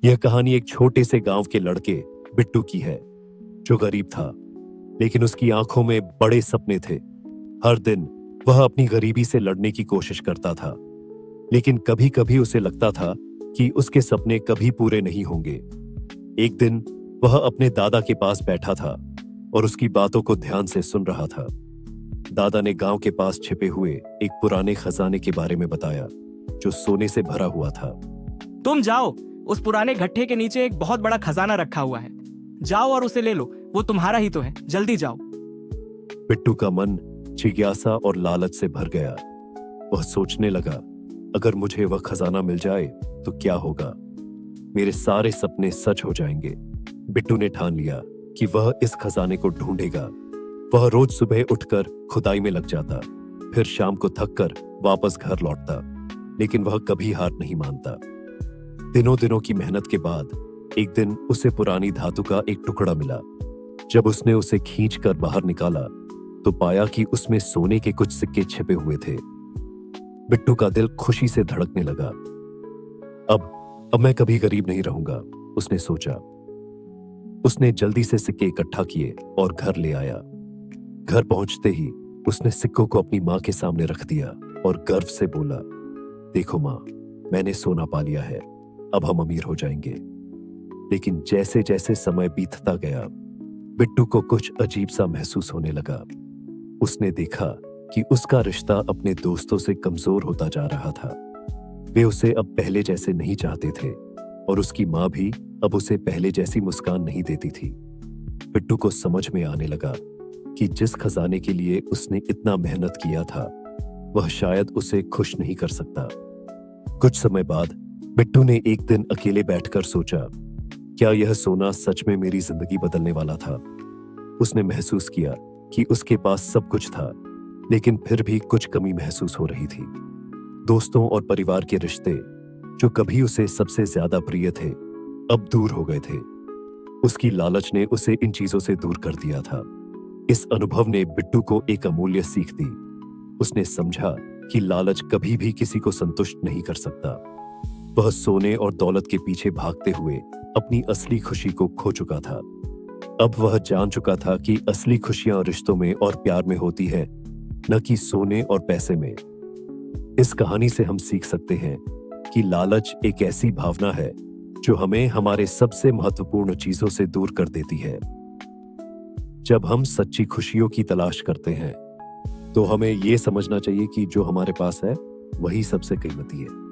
यह कहानी एक छोटे से गांव के लड़के बिट्टू की है, जो गरीब था, लेकिन उसकी आंखों में बड़े सपने थे। हर दिन वह अपनी गरीबी से लड़ने की कोशिश करता था, लेकिन कभी कभी उसे लगता था कि उसके सपने कभी पूरे नहीं होंगे। एक दिन वह अपने दादा के पास बैठा था और उसकी बातों को ध्यान से सुन रहा था। दादा ने गांव के पास छिपे हुए एक पुराने खजाने के बारे में बताया, जो सोने से भरा हुआ था। तुम जाओ, उस पुराने गट्ठे के नीचे एक बहुत बड़ा खजाना रखा हुआ है। जाओ और उसे ले लो, वो तुम्हारा ही तो है। जल्दी जाओ। बिट्टू का मन जिज्ञासा और लालच से भर गया। वह सोचने लगा, अगर मुझे वह खजाना मिल जाए तो क्या होगा? मेरे सारे सपने सच हो जाएंगे। बिट्टू ने ठान लिया कि वह इस खजाने को ढूंढेगा। वह रोज सुबह उठकर खुदाई में लग जाता, फिर शाम को थककर वापस घर लौटता, लेकिन वह कभी हार नहीं मानता। दिनों दिनों की मेहनत के बाद एक दिन उसे पुरानी धातु का एक टुकड़ा मिला। जब उसने उसे खींचकर बाहर निकाला तो पाया कि उसमें सोने के कुछ सिक्के छिपे हुए थे। बिट्टू का दिल खुशी से धड़कने लगा। अब मैं कभी गरीब नहीं रहूंगा, उसने सोचा। उसने जल्दी से सिक्के इकट्ठा किए और घर ले आया। घर पहुंचते ही उसने सिक्कों को अपनी मां के सामने रख दिया और गर्व से बोला, देखो मां, मैंने सोना पा लिया है, अब हम अमीर हो जाएंगे। लेकिन जैसे जैसे समय बीतता गया, बिट्टू को कुछ अजीब सा महसूस होने लगा। उसने देखा कि उसका रिश्ता अपने दोस्तों से कमजोर होता जा रहा था। वे उसे अब पहले जैसे नहीं चाहते थे और उसकी मां भी अब उसे पहले जैसी मुस्कान नहीं देती थी। बिट्टू को समझ में आने लगा कि जिस खजाने के लिए उसने इतना मेहनत किया था, वह शायद उसे खुश नहीं कर सकता। कुछ समय बाद बिट्टू ने एक दिन अकेले बैठकर सोचा, क्या यह सोना सच में मेरी जिंदगी बदलने वाला था? उसने महसूस किया कि उसके पास सब कुछ था, लेकिन फिर भी कुछ कमी महसूस हो रही थी। दोस्तों और परिवार के रिश्ते, जो कभी उसे सबसे ज्यादा प्रिय थे, अब दूर हो गए थे। उसकी लालच ने उसे इन चीजों से दूर कर दिया था। इस अनुभव ने बिट्टू को एक अमूल्य सीख दी। उसने समझा कि लालच कभी भी किसी को संतुष्ट नहीं कर सकता। वह सोने और दौलत के पीछे भागते हुए अपनी असली खुशी को खो चुका था। अब वह जान चुका था कि असली खुशियां रिश्तों में और प्यार में होती है, न कि सोने और पैसे में। इस कहानी से हम सीख सकते हैं कि लालच एक ऐसी भावना है जो हमें हमारे सबसे महत्वपूर्ण चीजों से दूर कर देती है। जब हम सच्ची खुशियों की तलाश करते हैं, तो हमें यह समझना चाहिए कि जो हमारे पास है वही सबसे कीमती है।